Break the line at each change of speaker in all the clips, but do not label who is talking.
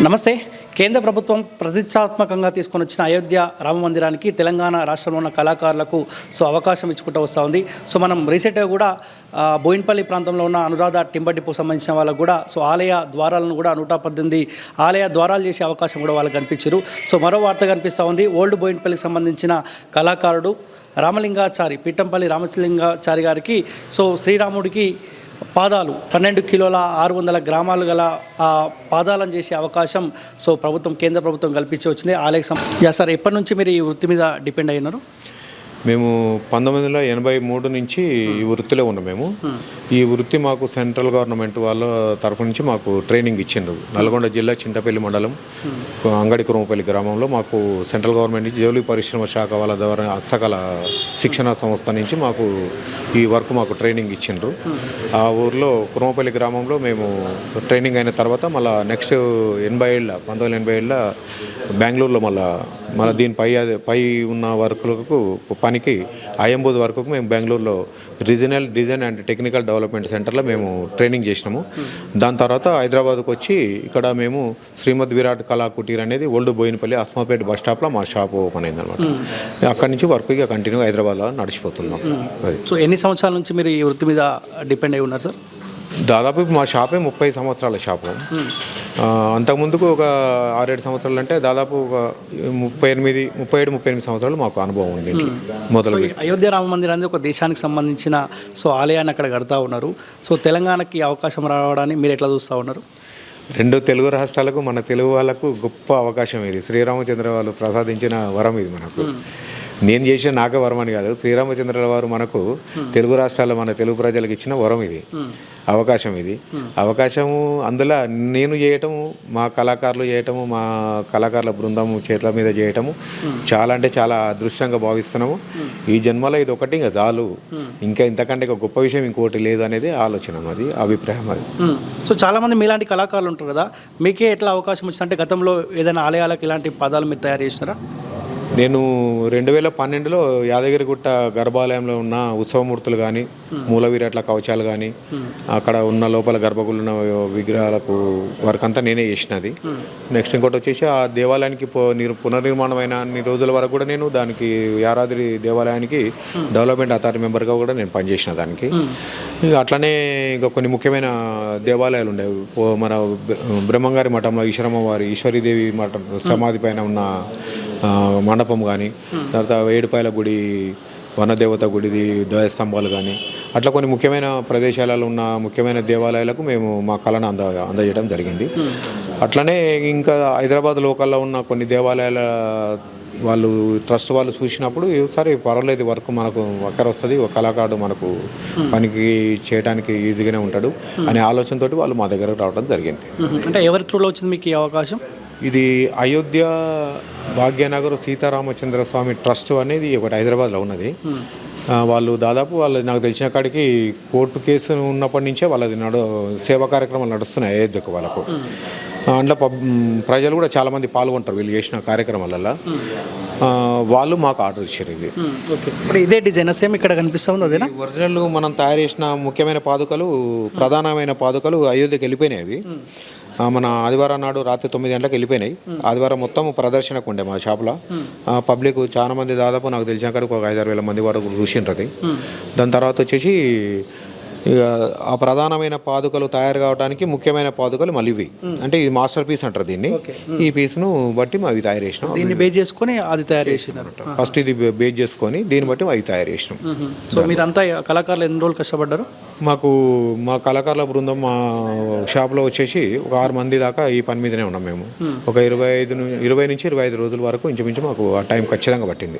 నమస్తే. కేంద్ర ప్రభుత్వం ప్రతిష్టాత్మకంగా తీసుకొని వచ్చిన అయోధ్య రామ మందిరానికి తెలంగాణ రాష్ట్రంలో ఉన్న కళాకారులకు అవకాశం ఇచ్చుకుంటూ వస్తూ ఉంది. మనం రీసెంట్గా కూడా బోయిన్పల్లి ప్రాంతంలో ఉన్న అనురాధ టింబర్ డిపో సంబంధించిన వాళ్ళకు కూడా ఆలయ ద్వారాలను కూడా 118 ఆలయ ద్వారాలు చేసే అవకాశం కూడా వాళ్ళకి కనిపించారు. మరో వార్త కనిపిస్తూ ఉంది. ఓల్డ్ బోయిన్పల్లికి సంబంధించిన కళాకారుడు రామలింగాచారి, పీఠంపల్లి రామలింగాచారి గారికి శ్రీరాముడికి పాదాలు 12 కిలోల 600 గ్రామాలు గల ఆ పాదాలను చేసే అవకాశం ప్రభుత్వం, కేంద్ర ప్రభుత్వం కల్పించి వచ్చింది. ఆలయ సార్, ఎప్పటి నుంచి మీరు ఈ వృత్తి మీద డిపెండ్ అయినారు?
మేము 1983 నుంచి ఈ వృత్తిలో ఉన్నాం. మేము ఈ వృత్తి మాకు సెంట్రల్ గవర్నమెంట్ వాళ్ళ తరఫు నుంచి మాకు ట్రైనింగ్ ఇచ్చిండ్రు. నల్గొండ జిల్లా చింతపల్లి మండలం అంగడి కురుమపల్లి గ్రామంలో మాకు సెంట్రల్ గవర్నమెంట్ నుంచి జౌళి పరిశ్రమ శాఖ వాళ్ళ ద్వారా హస్తకళ శిక్షణ సంస్థ నుంచి మాకు ఈ వర్క్ మాకు ట్రైనింగ్ ఇచ్చిండ్రు. ఆ ఊర్లో కురుమపల్లి గ్రామంలో మేము ట్రైనింగ్ అయిన తర్వాత మళ్ళీ నెక్స్ట్ 1980 బెంగళూరులో మళ్ళీ దీనిపై ఉన్న వర్కులకు పనికి ఐఎంబోద్ వరకు మేము బెంగళూరులో regional design and technical development సెంటర్లో మేము ట్రైనింగ్ చేసినాము. దాని తర్వాత హైదరాబాద్కు వచ్చి ఇక్కడ మేము శ్రీమద్ విరాట్ కళా కుటీర్ అనేది ఓల్డ్ బోయినపల్లి అస్మాపేట బస్ స్టాప్లో మా షాప్ ఓపెన్ అయిందనమాట. అక్కడి నుంచి వర్క్ ఇక కంటిన్యూ హైదరాబాద్లో నడిచిపోతున్నాం.
అది ఎన్ని సంవత్సరాల నుంచి మీరు ఈ వృత్తి మీద డిపెండ్ అయి ఉన్నారు సార్?
దాదాపు మా షాపే 30 సంవత్సరాల షాపు. అంతకుముందుకు ఒక 6-7 సంవత్సరాలు అంటే దాదాపు ఒక 37-38 సంవత్సరాలు మాకు అనుభవం ఉంది మొదలు.
అయోధ్య రామ మందిరం అనేది ఒక దేశానికి సంబంధించిన ఆలయాన్ని అక్కడ కడతా ఉన్నారు. తెలంగాణకి అవకాశం రావడాన్ని మీరు ఎట్లా చూస్తూ ఉన్నారు?
2 తెలుగు రాష్ట్రాలకు, మన తెలుగు వాళ్ళకు గొప్ప అవకాశం ఇది. శ్రీరామచంద్ర వాళ్ళు ప్రసాదించిన వరం ఇది మనకు. నేను చేసిన నాకే వరం అని కాదు, శ్రీరామచంద్ర వారు మనకు తెలుగు రాష్ట్రాల్లో మన తెలుగు ప్రజలకు ఇచ్చిన వరం ఇది, అవకాశం ఇది. అవకాశము అందులో నేను చేయటము, మా కళాకారులు చేయటము, మా కళాకారుల బృందం చేతుల మీద చేయటము చాలా అంటే చాలా అదృష్టంగా భావిస్తున్నాము. ఈ జన్మలో ఇది ఒకటి ఇంకా చాలు, ఇంకా ఇంతకంటే ఒక గొప్ప విషయం ఇంకోటి లేదు అనేది ఆలోచన, అది అభిప్రాయం. అది
చాలామంది మీలాంటి కళాకారులు ఉంటారు కదా, మీకే ఎట్లా అవకాశం వచ్చింది? అంటే గతంలో ఏదైనా ఆలయాలకు ఇలాంటి పదాలు మీరు తయారు చేసినారా?
నేను 2012లో యాదగిరిగుట్ట గర్భాలయంలో ఉన్న ఉత్సవమూర్తులు కానీ, మూల విరాట్ల కవచాలు కానీ, అక్కడ ఉన్న లోపల గర్భగుళ్ళు ఉన్న విగ్రహాలకు వర్క్ అంతా నేనే చేసినది. నెక్స్ట్ ఇంకోటి వచ్చేసి ఆ దేవాలయానికి పునర్నిర్మాణమైన అన్ని రోజుల వరకు కూడా నేను దానికి యాదాద్రి దేవాలయానికి డెవలప్మెంట్ అథారిటీ మెంబర్గా కూడా నేను పనిచేసిన దానికి. అట్లనే ఇంకా కొన్ని ముఖ్యమైన దేవాలయాలు ఉండేవి. మన బ్రహ్మంగారి మఠంలో ఈశ్వరీదేవి మఠం సమాధి పైన ఉన్న మండపం కానీ, తర్వాత ఏడుపాయల గుడి, వనదేవత గుడిది ధ్వజస్తంభాలు కానీ, అట్లా కొన్ని ముఖ్యమైన ప్రదేశాలలో ఉన్న ముఖ్యమైన దేవాలయాలకు మేము మా కళను అందజేయడం జరిగింది. అట్లనే ఇంకా హైదరాబాద్ లోకల్లో ఉన్న కొన్ని దేవాలయాల వాళ్ళు ట్రస్ట్ వాళ్ళు చూసినప్పుడు సరే పర్వాలేదు, వర్క్ మనకు ఒక్కరు వస్తుంది, ఒక కళాకారుడు మనకు పనికి చేయడానికి ఈజీగానే ఉంటాడు అనే ఆలోచనతోటి వాళ్ళు మా దగ్గరకు రావడం జరిగింది.
అంటే ఎవరి త్రూలో వచ్చింది మీకు ఈ అవకాశం?
ఇది అయోధ్య భాగ్యనగర్ సీతారామచంద్ర స్వామి ట్రస్ట్ అనేది ఒకటి హైదరాబాద్లో ఉన్నది. వాళ్ళు దాదాపు నాకు తెలిసిన కాడికి కోర్టు కేసు ఉన్నప్పటి నుంచే వాళ్ళది సేవా కార్యక్రమాలు నడుస్తున్నాయి అయోధ్యకు వాళ్ళకు. అందులో ప్రజలు కూడా చాలామంది పాల్గొంటారు వీళ్ళు చేసిన కార్యక్రమాలలో. వాళ్ళు మాకు ఆర్డర్ ఇచ్చారు. ఇది
ఇదే డిజైన్ సేమ్ ఇక్కడ కనిపిస్తుంది. అదేనా
ఒరిజినల్ మనం తయారు చేసిన ముఖ్యమైన పాదుకలు, ప్రధానమైన పాదుకలు అయోధ్యకి వెళ్ళిపోయినాయి. అవి మన ఆదివారం నాడు రాత్రి 9 గంటలకు వెళ్ళిపోయినాయి. ఆదివారం మొత్తం ప్రదర్శనకు ఉండే మా షాప్లో. పబ్లిక్ చాలా మంది, దాదాపు నాకు తెలిసిన కాడికి ఒక 5-6 వేల మంది వరకు చూసిండ్రది. దాని తర్వాత వచ్చేసి ఇక ఆ ప్రధానమైన పాదుకలు తయారు కావడానికి ముఖ్యమైన పాదుకలు మళ్ళీ ఇవి. అంటే ఇది మాస్టర్ పీస్ అంటారు దీన్ని. ఈ పీస్ను బట్టి అవి తయారు చేసినాం.
దీన్ని బేస్ చేసుకొని అది తయారు చేసినారు.
ఫస్ట్ ఇది బేస్ చేసుకొని దీన్ని బట్టి అవి తయారు చేసినాం.
మీరంతా కళాకారులు ఎన్ని రోజులు కష్టపడ్డారు?
మా కళాకారుల బృందం మా షాప్లో వచ్చేసి ఒక 6 మంది దాకా ఈ పని మీదనే ఉన్నాం మేము. ఒక 20 నుంచి 25 రోజుల వరకు ఇంచుమించు మాకు ఆ టైం ఖచ్చితంగా పట్టింది.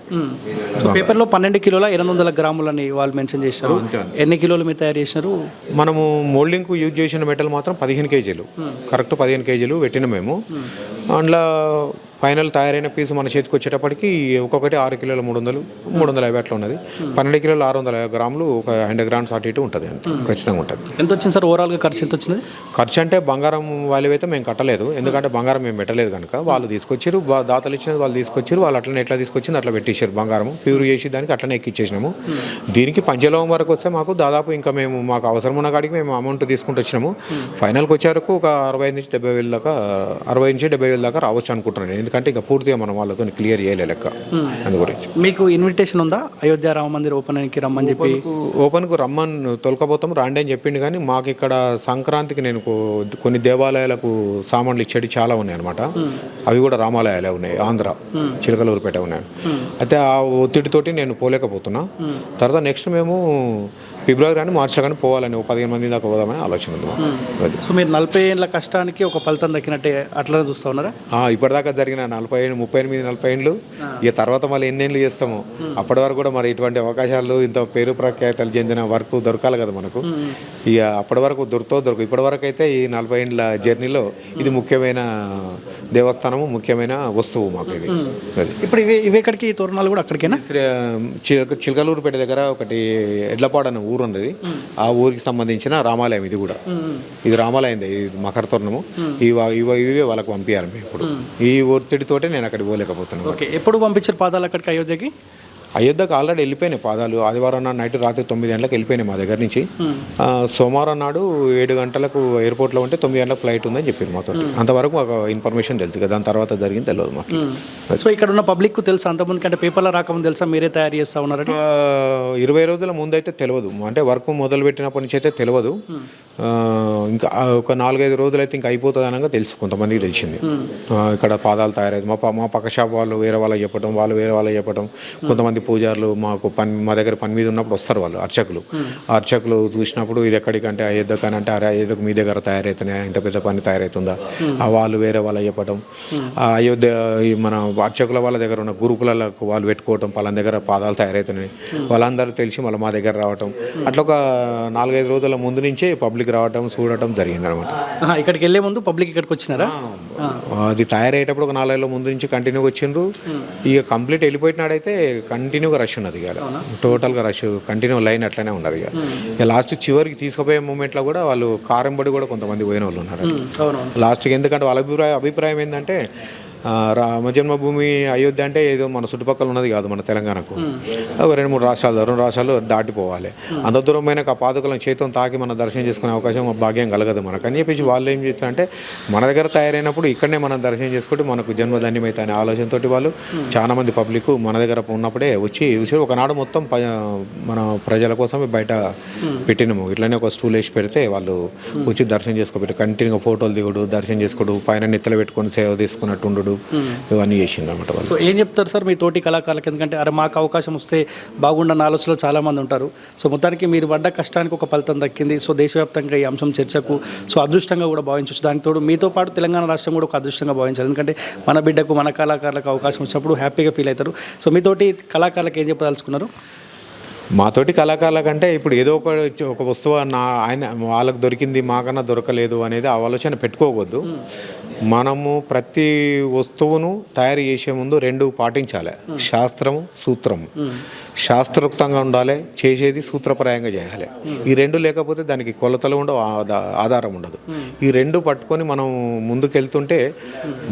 పేపర్లో 12 కిలోల 800 గ్రాములని వాళ్ళు మెన్షన్ చేశారు. ఎన్ని కిలోలు మీరు తయారు చేసినారు?
మనము మోల్డింగ్కు యూజ్ చేసిన మెటల్ మాత్రం 15 కేజీలు, కరెక్ట్ 15 కేజీలు పెట్టిన మేము. అందులో ఫైనల్ తయారైన పీసు మన చేతికి వచ్చేటప్పటికి ఒక్కొక్కటి 6 కిలోల 300 350 అట్లా ఉన్నది. 12 కిలోల 650 గ్రాములు, ఒక 100 గ్రామ్స్ అటు ఇటు ఉంటుంది అంతే, ఖచ్చితంగా ఉంటుంది.
ఎంత వచ్చింది సార్ ఓవరాల్గా ఖర్చు ఎంత వచ్చింది?
ఖర్చు అంటే బంగారం వాళ్ళైతే మేము కట్టలేదు, ఎందుకంటే బంగారం మేము పెట్టలేదు కనుక. వాళ్ళు తీసుకొచ్చారు, దాతలు ఇచ్చినది వాళ్ళు తీసుకొచ్చారు, వాళ్ళు అట్లనే ఎట్లా తీసుకొచ్చింది అట్లా పెట్టేశారు. బంగారం ప్యూర్ చేసి దానికి అట్లనే ఎక్కిచ్చేసినాము. దీనికి పంచలోహం వరకు వస్తే మాకు దాదాపు ఇంకా మాకు అవసరం ఉన్న కాడికి మేము అమౌంట్ తీసుకుంటూ వచ్చినాము. ఫైనల్కి వచ్చేవరకు ఒక 65 నుంచి 70 వేల దాకా, 60 నుంచి 70 వేల దాకా రావచ్చు అనుకుంటున్నాను. ఎందుకంటే ఇంకా పూర్తిగా మనం వాళ్ళతో క్లియర్ చేయలే లెక్క. అందు గురించి
మీకు ఇన్విటేషన్ ఉందా అయోధ్య రామ మందిర్ ఓపెన్కి రమ్మని చెప్పి?
ఓపెన్కు రమ్మని తొలకపోతాం రాండి అని చెప్పిండు, కానీ మాకు ఇక్కడ సంక్రాంతికి నేను కొన్ని దేవాలయాలకు సామాన్లు ఇచ్చేవి చాలా ఉన్నాయి అనమాట. అవి కూడా రామాలయాలే ఉన్నాయి, ఆంధ్ర చిలకలూరుపేట ఉన్నాయి. అయితే ఆ ఒత్తిడితోటి నేను పోలేకపోతున్నా. తర్వాత నెక్స్ట్ మేము ఫిబ్రవరి కానీ మార్చి కానీ పోవాలని, 15 మంది దాకా పోదామని ఆలోచన ఉంది మాకు.
సో మీరు 40 ఏళ్ళ కష్టానికి ఒక ఫలితం దక్కినట్టే అట్లనే చూస్తూ ఉన్నారా?
ఇప్పటిదాకా జరిగిన 38 ఏళ్ళు, ఇక తర్వాత మళ్ళీ ఎన్నేళ్ళు చేస్తాము. అప్పటి వరకు కూడా మరి ఇటువంటి అవకాశాలు, ఇంత పేరు ప్రఖ్యాతలు చెందిన వర్క్ దొరకాలి కదా మనకు. ఇక అప్పటి వరకు దొరకదు. ఇప్పటి వరకు అయితే ఈ 40 ఏళ్ళ జర్నీలో ఇది ముఖ్యమైన దేవస్థానము, ముఖ్యమైన వస్తువు మాకు ఇది.
ఇప్పుడు ఇవి ఎక్కడికి తోరణాలు కూడా అక్కడికేనా?
చిలకలూరుపేట దగ్గర ఒకటి ఎడ్లపాడు అనే ఊరు ఉన్నది, ఆ ఊరికి సంబంధించిన రామాలయం ఇది కూడా. ఇది రామాలయం, ఇది మకర తోరణము. ఇవే వాళ్ళకి పంపించాలి మేము. ఇప్పుడు ఈ ఒత్తిడితోటే నేను అక్కడికి పోలేకపోతున్నాను.
ఓకే, ఎప్పుడు పంపించారు పాదాలు అక్కడికి అయోధ్యకి?
అయోధ్యకు ఆల్రెడీ వెళ్ళిపోయినాయి పాదాలు. ఆదివారం నాడు నైట్ రాత్రి 9 గంటలకు వెళ్ళిపోయినాయి మా దగ్గర నుంచి. సోమవారం నాడు 7 గంటలకు ఎయిర్పోర్ట్లో ఉంటే 9 గంటలకు ఫ్లైట్ ఉందని చెప్పారు మాతో. అంతవరకు మాకు ఇన్ఫర్మేషన్ తెలుసు కదా, దాని తర్వాత జరిగింది తెలియదు మాకు.
సో ఇక్కడ ఉన్న పబ్లిక్ తెలుసా అంతమంది కంటే? పేపర్లో రాకముందు తెలుసా మీరే తయారు చేస్తా ఉన్నారని?
20 రోజుల ముందు అయితే తెలియదు, అంటే వర్క్ మొదలు పెట్టినప్పటి నుంచి అయితే తెలియదు. ఇంకా ఒక 4-5 రోజులు అయితే ఇంకా అయిపోతుంది అనగా తెలుసు, కొంతమందికి తెలిసింది. ఇక్కడ పాదాలు తయారైంది. మా పక్క షాప్ వాళ్ళు వేరే వాళ్ళకి చెప్పడం, వాళ్ళు వేరే వాళ్ళకి చెప్పడం. కొంతమంది పూజారులు మాకు మా దగ్గర పని మీద ఉన్నప్పుడు వస్తారు వాళ్ళు, అర్చకులు చూసినప్పుడు ఇది ఎక్కడికంటే అయోధ్య కానీ అంటే, అరే అయోధ్యకు మీ దగ్గర తయారవుతున్నాయా, ఇంత పెద్ద పని తయారవుతుందా, వాళ్ళు వేరే వాళ్ళకి చెప్పడం. అయోధ్య మన అర్చకుల వాళ్ళ దగ్గర ఉన్న గురుకులకు వాళ్ళు పెట్టుకోవటం, పలానా దగ్గర పాదాలు తయారవుతున్నాయి, వాళ్ళందరూ తెలిసి మళ్ళీ మా దగ్గర రావటం. అట్లా ఒక 4-5 రోజుల ముందు నుంచే పబ్లిక్ రావటం చూడటం జరిగింది అనమాట.
ఇక్కడికి వెళ్ళే ముందు పబ్లిక్ ఇక్కడికి వచ్చినారా?
అది తయారయ్యేటప్పుడు ఒక 4 రోజుల ముందు నుంచి కంటిన్యూగా వచ్చిండ్రు. ఇక కంప్లీట్ వెళ్ళిపోయినాడైతే కంటిన్యూగా రష్ ఉన్నది, ఇక టోటల్గా రష్ కంటిన్యూ లైన్ అట్లనే ఉన్నది. ఇక లాస్ట్ చివరికి తీసుకుపోయే మూమెంట్లో కూడా వాళ్ళు కారంబడి కూడా కొంతమంది పోయిన వాళ్ళు ఉన్నారు లాస్ట్కి. ఎందుకంటే వాళ్ళ అభిప్రాయం ఏంటంటే, రామ జన్మభూమి అయోధ్య అంటే ఏదో మన చుట్టుపక్కల ఉన్నది కాదు, మన తెలంగాణకు 2-3 రాష్ట్రాలు దాటిపోవాలి. అంత దూరమైన ఆ పాదుకలను చేతం తాకి మనం దర్శనం చేసుకునే అవకాశం, భాగ్యం కలగదు మనకు అని చెప్పేసి వాళ్ళు ఏం చేస్తారంటే, మన దగ్గర తయారైనప్పుడు ఇక్కడనే మనం దర్శనం చేసుకుంటే మనకు జన్మధన్యమైతే అనే ఆలోచనతో వాళ్ళు చాలామంది పబ్లిక్ మన దగ్గర ఉన్నప్పుడే వచ్చి చూసి, ఒకనాడు మొత్తం మన ప్రజల కోసమే బయట పెట్టినాము. ఇట్లనే ఒక స్టూల్ వేసి పెడితే వాళ్ళు వచ్చి దర్శనం చేసుకోబెట్టి కంటిన్యూగా ఫోటోలు దిగుడు, దర్శనం చేసుకోడు, పైన నెత్తలు పెట్టుకొని సేవ తీసుకున్నట్టు ఉండడు, ఇవన్నీ చేసింది అనమాట వాళ్ళు.
సో ఏం చెప్తారు సార్ మీ తోటి కళాకారులకు? ఎందుకంటే అరే మాకు అవకాశం వస్తే బాగుండన్న ఆలోచనలో చాలామంది ఉంటారు. సో మొత్తానికి మీరు పడ్డ కష్టానికి ఒక ఫలితం దక్కింది. సో దేశవ్యాప్తంగా ఈ అంశం చర్చకు సో అదృష్టంగా కూడా భావించవచ్చు. దానికి తోడు మీతో పాటు తెలంగాణ రాష్ట్రం కూడా ఒక అదృష్టంగా భావించాలి. ఎందుకంటే మన బిడ్డకు, మన కళాకారులకు అవకాశం వచ్చినప్పుడు హ్యాపీగా ఫీల్ అవుతారు. సో మీతోటి కళాకారులకు ఏం చెప్పదలుచుకున్నారు?
మాతోటి కళాకారుల కంటే ఇప్పుడు ఏదో ఒక వస్తువు ఆయన వాళ్ళకు దొరికింది మాకన్నా దొరకలేదు అనేది ఆలోచన పెట్టుకోవద్దు. మనము ప్రతి వస్తువును తయారు చేసే ముందు 2 పాటించాలి, శాస్త్రము, సూత్రము. శాస్త్రోక్తంగా ఉండాలి, చేసేది సూత్రప్రాయంగా చేయాలి. ఈ 2 లేకపోతే దానికి కొలతలు ఉండవు, ఆధారం ఉండదు. ఈ 2 పట్టుకొని మనం ముందుకెళ్తుంటే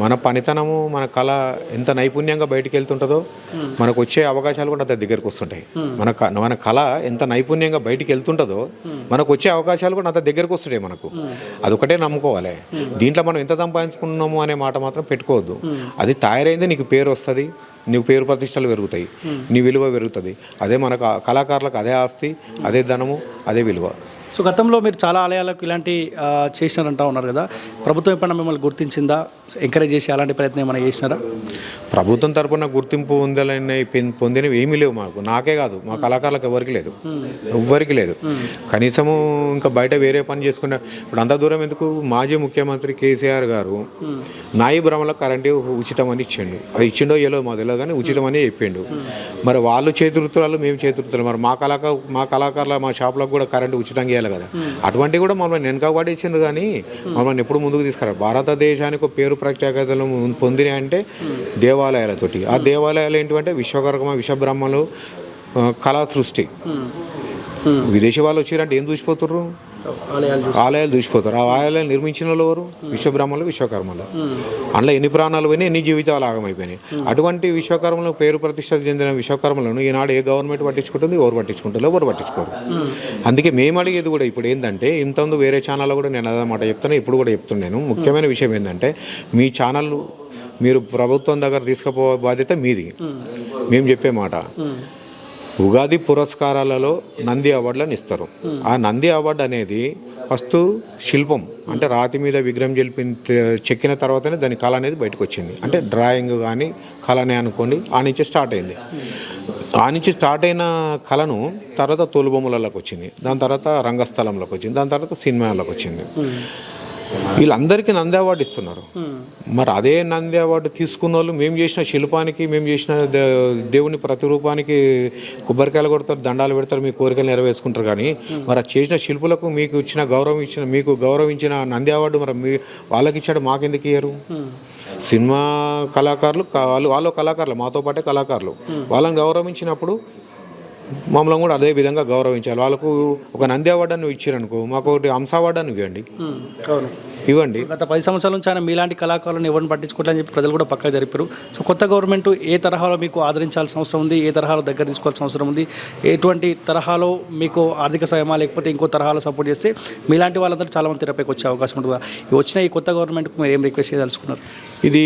మన పనితనము, మన కళ ఎంత నైపుణ్యంగా బయటికి వెళ్తుంటుందో మనకు వచ్చే అవకాశాలు కూడా అంత దగ్గరికి వస్తుంటాయి. మన కళ ఎంత నైపుణ్యంగా బయటికి వెళ్తుంటుందో మనకు వచ్చే అవకాశాలు కూడా అంత దగ్గరికి వస్తుంటాయి మనకు. అదొకటే నమ్ముకోవాలి. దీంట్లో మనం ఎంత సంపాదించుకున్నాము అనే మాట మాత్రం పెట్టుకోవద్దు. అది తయారైంది నీకు పేరు వస్తుంది, నీవు పేరు ప్రతిష్టలు పెరుగుతాయి, నీ విలువ పెరుగుతుంది. అదే మన కళాకారులకు అదే ఆస్తి, అదే ధనము, అదే విలువ.
సో గతంలో మీరు చాలా ఆలయాలకు ఇలాంటి చేసినారంటా ఉన్నారు కదా, ప్రభుత్వం ఎప్పుడైనా మిమ్మల్ని గుర్తించిందా, ఎంకరేజ్ చేసి అలాంటి ప్రయత్నం ఏమైనా చేసినారా?
ప్రభుత్వం తరపున గుర్తింపు పొందినవి ఏమీ లేవు మాకు. నాకే కాదు, మా కళాకారులకు ఎవ్వరికి లేదు. కనీసము ఇంకా బయట వేరే పని చేసుకునే ఇప్పుడు అంత దూరం ఎందుకు? మాజీ ముఖ్యమంత్రి కేసీఆర్ గారు నాయి బ్రహ్మలో కరెంటు ఉచితం అని ఇచ్చిండు. అది ఇచ్చిండో ఏలో మాకు తెలియదు, కానీ ఉచితం అని చెప్పిండు. మరి వాళ్ళు చేతివృత్తులు, మేము చేతివృత్తులు. మరి మా కళాకారుల మా షాపులకు కూడా కరెంటు ఉచితంగా చేయాలి కదా. అటువంటివి కూడా మమ్మల్ని వెనకబడేసింది కానీ మమ్మల్ని ఎప్పుడు ముందుకు తీసుకురా. భారతదేశానికి ఒక పేరు ప్రత్యేకతలు పొందినాయి అంటే దేవాలయాలతోటి. ఆ దేవాలయాలు ఏంటంటే విశ్వకర్మ, విశ్వబ్రహ్మలు, కళా సృష్టి. విదేశీ వాళ్ళు వచ్చారంటే ఏం చూసిపోతుర్రు? ఆలయాలు చూసిపోతారు. ఆ ఆలయాలు నిర్మించిన వాళ్ళు ఎవరు? విశ్వబ్రహ్మలు, విశ్వకర్మలు. అందులో ఎన్ని ప్రాణాలు పోయినాయి, ఎన్ని జీవితాలు ఆగమైపోయినాయి. అటువంటి విశ్వకర్మలు పేరు ప్రతిష్ట చెందిన విశ్వకర్మలను ఈనాడు ఏ గవర్నమెంట్ పట్టించుకుంటుంది? ఎవరు పట్టించుకుంటారు? ఎవరు పట్టించుకోరు. అందుకే మేము అడిగేది కూడా ఇప్పుడు ఏంటంటే, ఇంతకుముందు వేరే ఛానల్లో కూడా నేను అదే మాట చెప్తాను, ఇప్పుడు కూడా చెప్తున్నాను. ముఖ్యమైన విషయం ఏంటంటే, మీ ఛానల్ మీరు ప్రభుత్వం దగ్గర తీసుకుపో బాధ్యత మీది. మేము చెప్పే మాట, ఉగాది పురస్కారాలలో నంది అవార్డులను ఇస్తారు. ఆ నంది అవార్డు అనేది ఫస్ట్ శిల్పం, అంటే రాతి మీద విగ్రహం చెక్కిన తర్వాతనే దాని కళ అనేది బయటకు వచ్చింది. అంటే డ్రాయింగ్ కానీ కళనే అనుకోండి, ఆ నుంచి స్టార్ట్ అయింది. ఆ నుంచి స్టార్ట్ అయిన కళను తర్వాత తోలుబొమ్మలలోకి వచ్చింది, దాని తర్వాత రంగస్థలంలోకి వచ్చింది, దాని తర్వాత సినిమాలకు వచ్చింది. వీళ్ళందరికీ నంది అవార్డు ఇస్తున్నారు. మరి అదే నంది అవార్డు తీసుకున్న వాళ్ళు మేము చేసిన శిల్పానికి, మేము చేసిన దేవుని ప్రతిరూపానికి కొబ్బరికాయలు కొడతారు, దండాలు పెడతారు, మీ కోరికలు నెరవేర్చుకుంటారు. కానీ మరి ఆ చేసిన శిల్పులకు మీకు గౌరవించిన నంది అవార్డు మరి వాళ్ళకి ఇచ్చాడు, మాకెందుకు ఇయ్యరు? సినిమా కళాకారులు వాళ్ళు కళాకారులు, మాతో పాటే కళాకారులు. వాళ్ళని గౌరవించినప్పుడు మమ్మల్ని కూడా అదే విధంగా గౌరవించాలి. వాళ్ళకు ఒక నంది అవార్డు అని ఇచ్చారనుకో, మాకు ఒకటి హంస అవార్డు అని ఇవ్వండి.
గత 10 సంవత్సరాల నుంచి ఆయన మీలాంటి కళాకారులను ఎవరిని పట్టించుకోవాలని చెప్పి ప్రజలు కూడా పక్కకు జరిపారు. సో కొత్త గవర్నమెంట్ ఏ తరహాలో మీకు ఆదరించాల్సిన అవసరం ఉంది, ఏ తరహాలో దగ్గర తీసుకోవాల్సిన అవసరం ఉంది, ఎటువంటి తరహాలో మీకు ఆర్థిక సహాయమా లేకపోతే ఇంకో తరహాలో సపోర్ట్ చేస్తే మీలాంటి వాళ్ళందరూ చాలామంది తెరపైకి వచ్చే అవకాశం ఉంటుందా? వచ్చిన ఈ కొత్త గవర్నమెంట్కు మీరు ఏం రిక్వెస్ట్ చేయదలుచుకున్నారు?
ఇది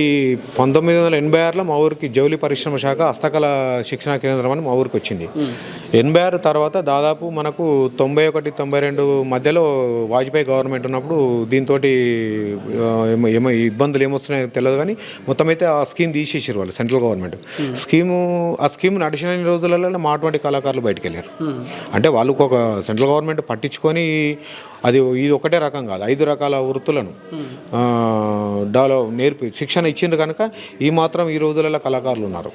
1986లో మా ఊరికి జౌలి పరిశ్రమ శాఖ హస్తకళ శిక్షణ కేంద్రం అని మా ఊరికి వచ్చింది. 86 తర్వాత దాదాపు మనకు 91, 92 మధ్యలో వాజ్పేయి గవర్నమెంట్ ఉన్నప్పుడు దీంతో ఏమో ఇబ్బందులు ఏమొస్తున్నాయో తెలియదు కానీ మొత్తం అయితే ఆ స్కీమ్ తీసేసారు వాళ్ళు, సెంట్రల్ గవర్నమెంట్ ఆ స్కీమ్ నడిచిన రోజులలో మా అటువంటి కళాకారులు బయటకు వెళ్ళారు. అంటే వాళ్ళకు ఒక సెంట్రల్ గవర్నమెంట్ పట్టించుకొని ఇది ఒకటే రకం కాదు, 5 రకాల వృత్తులను శిక్షణ ఇచ్చిండ్రు కనుక ఈ మాత్రం ఈ రోజులలో కళాకారులు ఉన్నారు.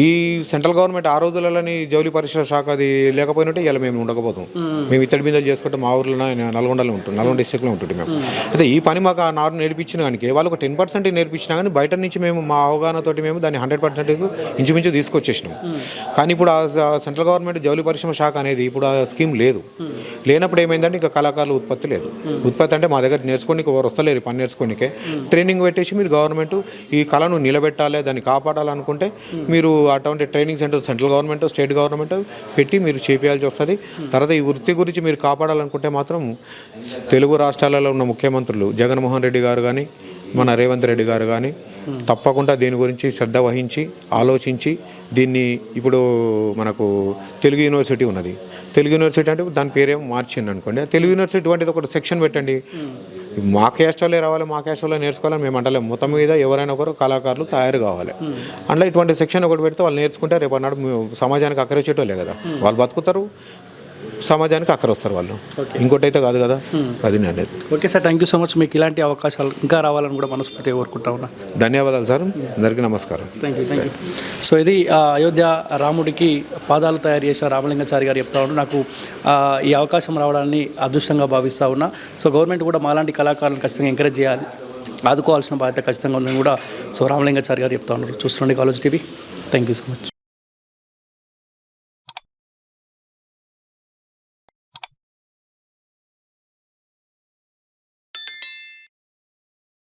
ఈ సెంట్రల్ గవర్నమెంట్ ఆ రోజులలోని జౌలి పరిశ్రమ శాఖ అది లేకపోయినట్టే ఇలా మేము ఉండకపోతాం. మేము ఇత్తడి బిందెలు చేసుకుంటే మా ఊర్లో నల్గొండలో ఉంటుంది, నల్గొండ డిస్ట్రిక్ట్లో ఉంటుంది మేము. అయితే ఈ పని మాకు ఆ నాడు నేర్పించిన కానీ వాళ్ళకు 10% నేర్పించినా కానీ బయట నుంచి మేము మా అవగాహనతోటి మేము దాన్ని 100% ఇంచుమించు తీసుకొచ్చేసినాం. కానీ ఇప్పుడు ఆ సెంట్రల్ గవర్నమెంట్ జౌలి పరిశ్రమ శాఖ అనేది ఇప్పుడు ఆ స్కీమ్ లేదు. లేనప్పుడు ఏమైందంటే ఇంకా కళాకారులు ఉత్పత్తి లేదు. ఉత్పత్తి అంటే మా దగ్గర నేర్చుకోనికి ఎవరు వస్తలేరు, పని నేర్చుకోనికే ట్రైనింగ్ పెట్టేసి మీరు గవర్నమెంట్ ఈ కళను నిలబెట్టాలి, దాన్ని కాపాడాలనుకుంటే మీరు అటువంటి training centre central government, state government పెట్టి మీరు చేయాల్సి వస్తుంది. తర్వాత ఈ వృత్తి గురించి మీరు కాపాడాలనుకుంటే మాత్రం తెలుగు రాష్ట్రాలలో ఉన్న ముఖ్యమంత్రులు జగన్మోహన్ రెడ్డి గారు కానీ మన రేవంత్ రెడ్డి గారు కానీ తప్పకుండా దీని గురించి శ్రద్ధ వహించి ఆలోచించి దీన్ని ఇప్పుడు మనకు తెలుగు యూనివర్సిటీ ఉన్నది. తెలుగు యూనివర్సిటీ అంటే దాని పేరేమో మార్చింది అనుకోండి. తెలుగు యూనివర్సిటీ వంటిది ఒక సెక్షన్ పెట్టండి. మా క్యాస్ట్ వాళ్ళే రావాలి, మా క్యాస్ట్ వాళ్ళే నేర్చుకోవాలని మేము అంటలేము. మొత్తం మీద ఎవరైనా ఒకరు కళాకారులు తయారు కావాలి. అందులో ఇటువంటి సెక్షన్ ఒకటి పెడితే వాళ్ళు నేర్చుకుంటే రేపు అన్నాడు సమాజానికి అక్కర వచ్చేటోళ్ళే కదా, వాళ్ళు బతుకుతారు, సమాజానికి అక్కర వస్తారు వాళ్ళు. ఇంకోటి అయితే కాదు కదా. అది నేను.
Okay sir, thank you so much. మీకు ఇలాంటి అవకాశాలు ఇంకా రావాలని కూడా మనస్ఫూర్తిగా కోరుకుంటా ఉన్నా.
ధన్యవాదాలు సార్, అందరికీ నమస్కారం.
Thank you. సో ఇది అయోధ్య రాముడికి పాదాలు తయారు చేసిన రామలింగాచారి గారు చెప్తా ఉన్నారు. నాకు ఈ అవకాశం రావడాన్ని అదృష్టంగా భావిస్తూ ఉన్నా. సో గవర్నమెంట్ కూడా మాలాంటి కళాకారులను ఖచ్చితంగా ఎంకరేజ్ చేయాలి, ఆదుకోవాల్సిన బాధ్యత ఖచ్చితంగా ఉందని కూడా సో రామలింగాచారి గారు చెప్తా ఉన్నారు. చూస్తుండండి college TV. Thank you so much.